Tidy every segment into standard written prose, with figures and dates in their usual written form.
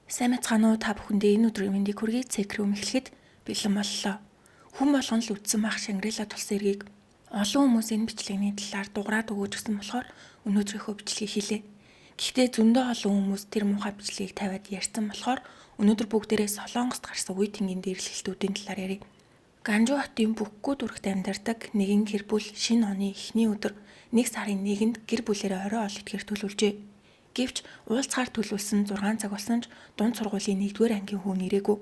Сайн мэцгаануу та бүхэндээ энэ өдрийн мэндийг хүргэе. Цэкрүүм эхлэхэд бэлэн боллоо. Хүн болгон л үдсэн мах Шангрила тулсан эргийг олон хүмүүс энэ бичлэгний талаар дуграад өгөөж гисэн болохоор өнөөдрийнхөө бичлэгийг хийлээ. Гэхдээ зөндөө олон хүмүүс тэр муухай бичлэгийг тавиад ярьсан болохоор өнөөдөр бүгдээрээ Солонгост гарсан үе тэнгийн дээрлэлтүүдийн талаар ярив. Ганжуу хотын Бүхгүү дүрэгт амьдардаг нэгэн гэр бүл шинэ оны эхний өдөр 1 сарын 1-нд гэр бүлээрээ орой ол идэхээр төлөвлөжээ. Гэвч уулзахаар төлөвлөсөн 6 цаг болсон ч дунд сургуулийн 1-р ангийн хүү нэрээгүй.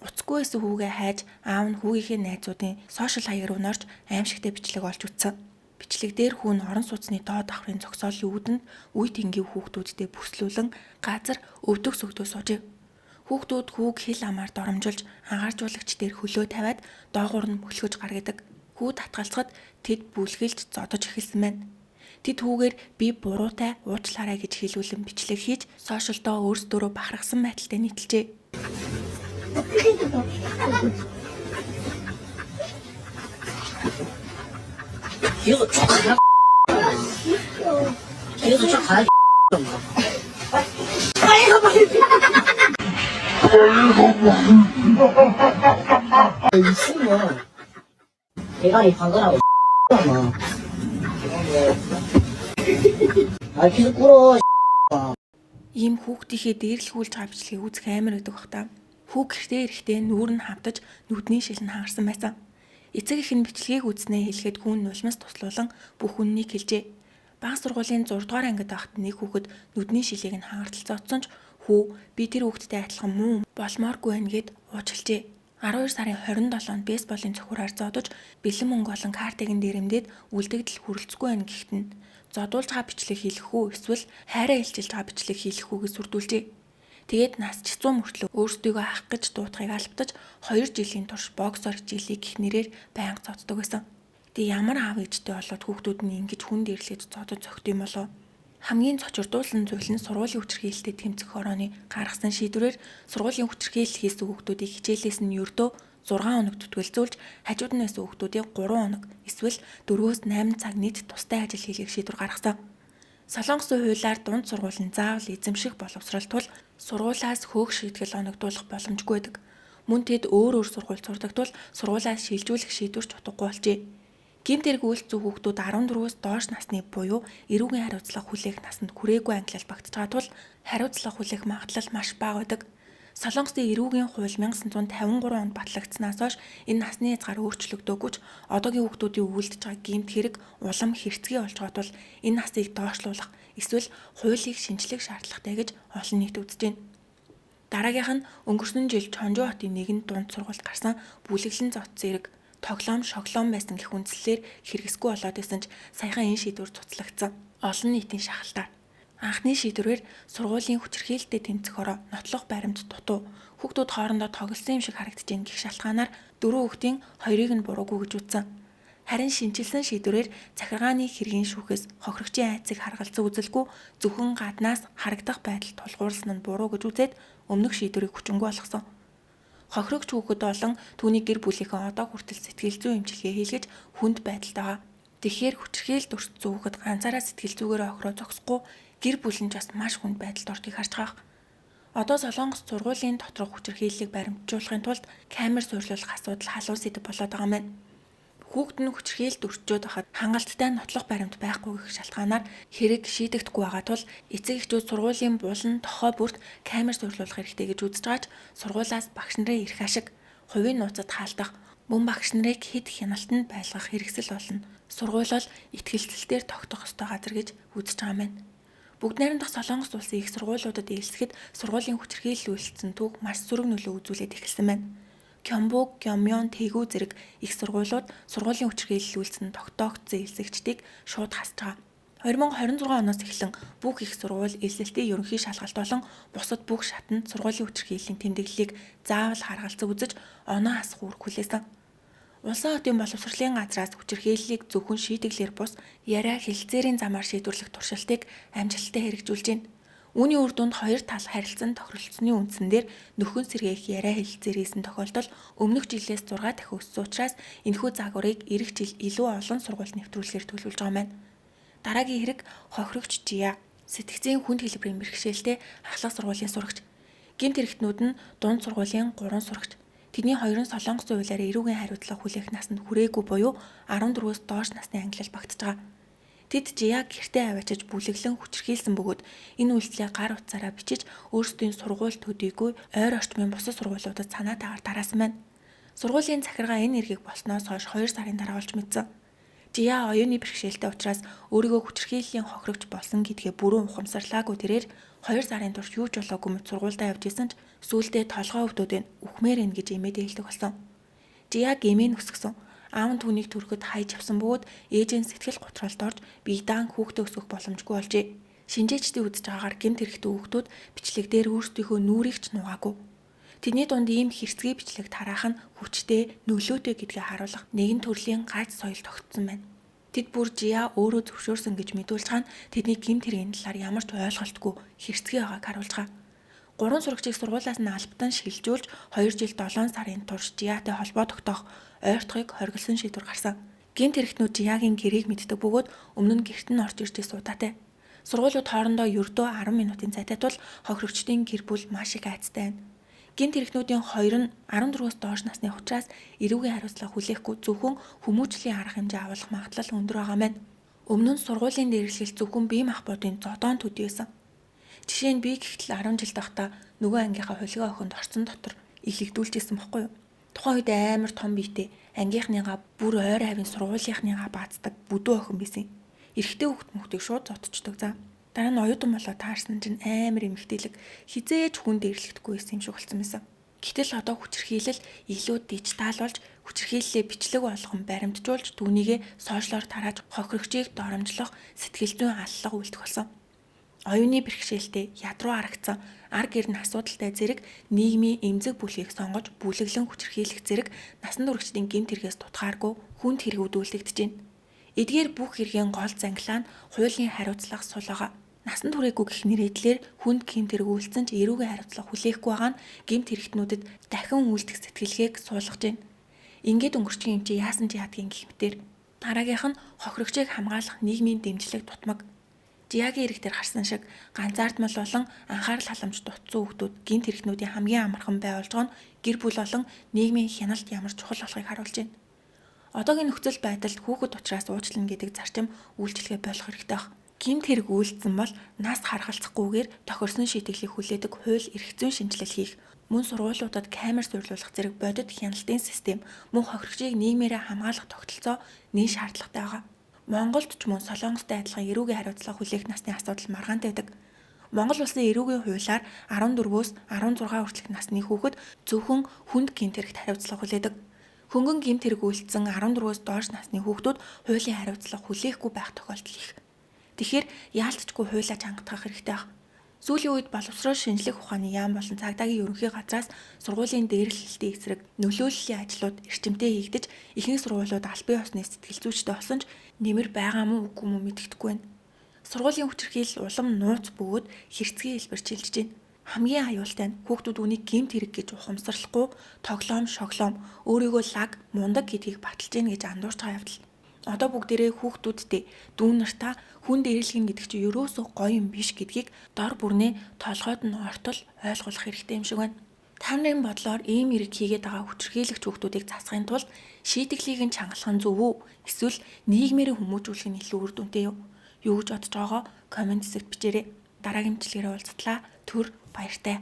Уцгүй байсан хүүгээ хайж аав нь хүүгийнхээ найзуудын сошиал хаяг руу норж аимшигтай бичлэг олж үзсэн. Бичлэг дээр хүү нь орон сууцны доод давхрын зогсоолын үүдэнд үе тэнгийн хүүхдүүдтэй бүслүүлэн газар өвдөг сөгдөө суужээ. Хүүхдүүд хүүг хил амаар доромжилж анхааржуулагч дээр хөлөө тавиад доогуур нь мөлхөж гаргадаг. Хүү татгалзахад тэд бүлгэлж зодож эхэлсэн байна. Тэд хүүгээр би буруутай уучлаарай гэж хэлүүлэн бичлэг хийж сошиалдоо өөрсдөө бахархсан байдалтай нийтэлжээ. 대가리 방근하고 뭐. 아 계속 꿇어. Ийм хүүхдийнхээ дээрлэхүүлж байгаа бичлэгийг үзэх амар гэдэг бах та. Хүүг гэртээ ирэхдээ нүүр нь хавдаж нүдний шил нь хангарсан байсан. Эцэг их нь бичлэгийг үзнээ хэлэхэд гүн нулимс туслуулан бүх үннийг хэлжээ. Бага сургуулийн 6 дугаар ангид байхад нэг хүүхэд нүдний шилийг нь хангарталцаодсон ч хүү би тэр хүүхэдтэй адилхан муу болмооргүй байна гэд уучлжээ. 12 сарын 27-нд бейсболын цохиураар зодож бэлэн мөнгө олон картыг нь дээрэмдээд үлдэгдэл хүрэлцэхгүй байна гэхэд нь зодуулж байгаа бичлэг хийх үү эсвэл хайраа илчилж байгаа бичлэг хийх үгээс сүрдүүлжээ. Тэгээд нас чицүү мөртлөө өөрсдийгөө авах гэж дуутахыг албатаж 2 жилийн турш боксер хичээлийг гэх нэрээр байнга зоддог байсан. Тэг ямар аав ээжтэй болоод хүүхдүүд нь ингэж хүн дээрлэж зодож зөгт юм болов? Хамгийн цочирдуулсан зүйл нь сургуулийн хүчирхийлэлтэд тэмцэх хорооны гаргасан шийдвэрээр сургуулийн хүчирхийлэл хийсэн хүүхдүүдийг хичээлээс нь ердөө 6 хоног түтгэлзүүлж хажууд нь байсан хүүхдүүдийг 3 хоног эсвэл 4-8 цаг нийт тустай ажил хийхийг шийдвэр гаргасан. Солонгосын хуулиар дунд сургууль нь заавал эзэмших боловсролтол сургуулиас хөөх шийтгэл оногдуулах боломжгүй байдаг. Мөн тэд өөр сургууль сурдаг тул сургуулиас шилжүүлэх шийдвэрч утгагүй болжээ. Гэмт хэрэг үйлцүү хүүхдүүд 14-өөс доош насны буюу эрүүгийн хариуцлага хүлээх насанд хүрээгүй ангилал багтаж байгаа тул хариуцлага хүлээх магадлал маш бага байдаг. Солонгосын эрүүгийн хууль 1953 онд батлагдсанаас хойш энэ насны хязгаар өөрчлөгдөөгүй ч одоогийн хүүхдүүдийн өвөлдөж байгаа гэмт хэрэг улам хэрцгий болж байгаа тул энэ насыг доошлуулах эсвэл хуулийг шинжлэх шаардлагатай гэж олон нийт үзэж байна. Дараагийнх нь өнгөрсөн жил Чонжу хотын нэгэн дунд сургуульд гарсан бүлэглэн зодсон хэрэг тоглоом шоглоом байсан гэх үндслээр хэрэгсгүй болоод исэн ч саяхан энэ шийдвэр цуцлагдсан. Олон нийтийн шахалтаар анхны шийдвэрээр сургуулийн хүчирхийлэлтэд тэмцэх хороо нотлох баримт дутуу хүүхдүүд хоорондоо тоглосон юм шиг харагдаж гэх шалтгаанаар 4 хүүхдийн 2-ыг нь буруугүй гэж үзсэн. Харин шинжилсэн шийдвэрээр захиргааны хэргийн шүүхээс хохирогчийн айцыг харгалзан үзэлгүй зөвхөн гаднаас харагдах байдал тулгуурласан нь буруу гэж үзээд өмнөх шийдвэрийг хүчингүй болгосон. Хохирогч хүүхэд болон түүний гэр бүлийнхээ одоо хүртэл сэтгэл зүйн эмчилгээ хийлгэж хүнд байдалтай байгаа. Тэгэхээр хүчирхийлэлд өртсөн хүүхэд ганцаараа сэтгэл зүгээр хохироо зогсохгүй гэр бүл нь бас маш хүнд байдалд орохыг харж байгаа. Одоо Солонгос сургуулийн доторх хүчирхийллийг баримтжуулахын тулд камер суйрлуулах асуудал халуун сэдэв болоод байгаа юм байна. Хүүхэд нь хүчирхийлэлд өртчөөд байхад хангалттай нотлох баримт байхгүй гэх шалтгаанаар хэрэг шийдэгдэхгүй байгаа тул эцэг эхчүүд сургуулийн булан тохой бүрт камер суйрлуулах хэрэгтэй гэж үзэж байгаач сургуулиас багш нарын эрх ашиг, хувийн нууцад хаалдах, мөн багш нарыг хэд хяналтанд байлгах хэрэгсэл болно. Сургууль бол итгэлцэлтээр тогтох ёстой газар гэж үзэж байгаа юм байна. Бүгд найрамдах Солонгос улсын их сургуулиудад ээлжлэхэд сургуулийн хүчирхийлэл үйлчлсэн түүх маш сөрөг нөлөө үзүүлээд эхэлсэн байна. Кёмбуг, Гёмён, Тэгүү зэрэг их сургуулиуд сургуулийн хүчирхийлэл үйлчлэн тогтоогдсон элсэгчдийг шууд хасж байгаа. 2026 оноос эхлэн бүх их сургууль элсэлтийн ерөнхий шалгалт болон бусад бүх шатанд сургуулийн хүчирхийллийн тэмдэглэлийг заавал харгалзан үзэж оноо хасах үүрэг хүлээсэн. Улсын хотын боловсролын газраас хүчирхийллийг зөвхөн шийтгэлээр бус яриа хэлэлцээрийн замаар шийдвэрлэх туршилтыг амжилттай хэрэгжүүлж байна. Үүний үр дүнд хоёр тал харилцан тохиролцсны үндсэн дээр нөхөн сэргээх яриа хэлэлцээр хийсэн тохиолдол өмнөх жилээс 6 дахин өссөн учраас энэхүү загварыг эх жил илүү олон сургуульд нэвтрүүлэхээр төлөвлөж байгаа юм. Дараагийн хэрэг хохирогч Жия, сэтгцийн хүнд хэлбэрийн бэрхшээлтэй ахлах сургуулийн сурагч. Гэмт хэрэгтнүүд нь дунд сургуулийн 3 сурагч. Тэдний хоёр нь Солонгосын хуулиар эрүүгийн хариуцлага хүлээх насанд хүрээгүй буюу 14-өөс доош насны ангилал багтаж байгаа. Тэд Жияг гэртээ аваачиж бүлэглэн хүчирхийлсэн бөгөөд энэ үйлдэлээ гар утсаараа бичиж өөрсдийн сургууль төдийгүй ойр орчмын бусад сургуулиудад санаатаагаар тараасан байна. Сургуулийн захиргаа энэ эргийг болсноос хойш 2 сарын дараа олж мэдсэн. Жия оюуны бэрхшээлтэй учраас өөрийгөө хүчирхийллийн хохирогч болсон гэдгээ бүрэн ухамсарлаагүй тэрээр 2 сарын турш юу ч болоогүй мэт сургуультай явж исэн ч сүүлдээ толгой өвдөөд үхмээр ин гэж эмээд ээлдэг болсон. Жия гэмээ нүсгсэн. Аав нь түүнийг төрөхөд хайж авсан бөгөөд ээжийн сэтгэл готролд орж биедаан хүүхдээ өсгөх боломжгүй болжээ. Шинжээчдийн үзэж байгаагаар гэмт хэрэгтээ хүүхдүүд бичлэгдээр өөрсдийнхөө нүрийг ч нугаагүй. Тэдний дунд ийм хэрцгий бичлэг тараах нь хүчтэй, нөлөөтэй гэдгээ харуулах нэгэн төрлийн гац соёл тогтсон байна. Тэд бүр Жия өөрөө зөвшөөрсөн гэж мэдүүлж хаана тэдний гэмт хэргийн талаар ямар ч ойлголтгүй хэрцгий байгааг харуулж байгаа. 3 сурагчийг сургуулиас нь албатан шилжүүлж 2 жил 7 сарын турш Жияатай холбоо тогтоох ойртохыг хориглосон шийдвэр гарсан. Гэмт хэрэгтнүүд Жияагийн гэрээг мэддэг бөгөөд өмнө нь гэрт нь орж ирж суудаатай. Сургуулиуд хоорондоо ердөө 10 минутын зайтай тул хохирогчдын гэр бүл маш их айцтай байна. Гэмт хэрэгтнүүдийн хоёр нь 14-өөс доош насны учраас эрүүгийн хариуцлага хүлээхгүй зөвхөн хүмүүжлийн арга хэмжээ авах магадлал өндөр байгаа мэн. Өмнө нь сургуулийн дээрлэгэл зөвхөн бие махбодын зодоон төдий байсан. Жишээ нь би гэхтэл 10 жил байхдаа нөгөө ангийнхаа хулигай охинд орцсон дотор илэгдүүлжсэн байхгүй юу? Тухайн үед амар том биетэй ангийнхныгаа бүр ойр хавийн сургуулийнхныгаа баацдаг бүдүү охин байсан. Эрэгтэй хүүхд мөхтийг шууд зодчдөг за. Дараа нь оюутан болоо таарсан чинь амар эмэгтэйлэг хизээж хүн дээрлэгдэхгүй байсан юм шиг болсон байсан. Гэтэл одоо хүчирхийлэл илүү дижитал болж хүчирхийллээ бичлэг болгон баримтжуулж түүнийгээ сошиалоор тарааж хохирогчийг доромжлох сэтгэл зүйн аллах үйлдэх болсон. Оюуны бэрхшээлтэй ядруу харагдсан ар гэр нь асуудалтай зэрэг нийгмийн эмзэг бүлгийг сонгож бүлэглэн хүчирхийлэх зэрэг насан туршидын гэмт хэрэгээс тутгааргүй хүнд хэрэг үүдүүлэгдэж байна. Эдгээр бүх хэргийн гол зангилаа нь хуулийн хариуцлага сулгаа. Насан туршаагүй гэх нэрийдлэр хүнд гэмт хэрэг үйлдсэн ч эрүүгийн хариуцлага хүлээхгүй байгаа нь гэмт хэрэгтнүүдэд дахин үйлдэх сэтгэлгээг суулгаж байна. Ингээд өнгөрчгийн юм чи яасан ч яадгийн гэх мэтэр дараагийнх нь хохирогчийг хамгаалах нийгмийн дэмжлэг тутмаг. Жиягийн ирэх дээр харсан шиг ганцаардмал болон анхаарал халамж дутсан хүүхдүүд гэмт хэрэгтнүүдийн хамгийн амархан бай болж байгаа нь гэр бүл болон нийгмийн хяналт ямар чухал болохыг харуулж байна. Одоогийн нөхцөл байдалд хүүхэд учраас уучлана гэдэг зарчим үйлчлэгээ болох хэрэгтэй байна. Гэмт хэрэг үйлдсэн бол нас харгалзахгүйгээр тохирсон шийтгэлийг хүлээдэг хууль эрх зүйн шинжилэл хийх, мөн сургуулиудад камер суйрлуулах зэрэг бодит хяналтын систем, мөн хохирогчийг нийгмээрээ хамгаалах тогтолцоо нэн шаардлагатай байгаа. Монголд ч мөн Солонгостой адилхан эрүүгийн хариуцлага хүлээх насны асуудал маргаантай байдаг. Монгол улсын эрүүгийн хуулиар 14-өөс 16 хүртэлх насны хүүхэд зөвхөн хүнд гэмт хэрэгт хариуцлага хүлээдэг. Хөнгөн гэмт хэрэг үйлдсэн 14-өөс доош насны хүүхдүүд хуулийн хариуцлага хүлээхгүй байх тохиолдол их. Тэгэхээр яалтчгүй хуулиа чангатгах хэрэгтэй байна. Сүүлийн үед боловсрол шинжлэх ухааны яам болон цагдаагийн ерөнхий газраас сургуулийн дээрлэлтийн эсрэг нөлөөллийн ажлууд эрчимтэй хийгдэж ихэнх сургуулиуд албан ёсны сэтгэл зүйчтэй болсон ч нэмэр байгаа мó үгүй мó мэддэхгүй байна. Сургуулийн хүчирхийлэл улам нууц бөгөөд хэрцгий хэлбэр чилжиж байна. Хамгийн аюултай нь хүүхдүүд үнийг гэмт хэрэг гэж ухамсарлахгүй тоглоом, шоглоом, өөрийгөө лаг, мундаг гэдгийг баталж гин гэж андуурч байгаа явдал. Одоо бүгдээрээ хүүхдүүдтэй дүүн нартаа хүн дээрлэх гэдэг чинь ерөөсөө гоё юм биш гэдгийг дор бүрнээ толгойд нь ортол ойлгуулах хэрэгтэй юм шиг байна. Та нарын бодлоор ийм хэрэг хийгээд байгаа хүчирхийлэгч хүүхдүүдийг засахын тулд шийтгэлийг нь чангалах нь зөв үү? Эсвэл нийгмээрээ хүмүүжүүлэх нь илүү үр дүнтэй юу? Юу гэж бодож байгаагаа комент хэсэгт бичээрэй. Дараагийн бичлэгээрээ уулзтлаа. Түр баяртай.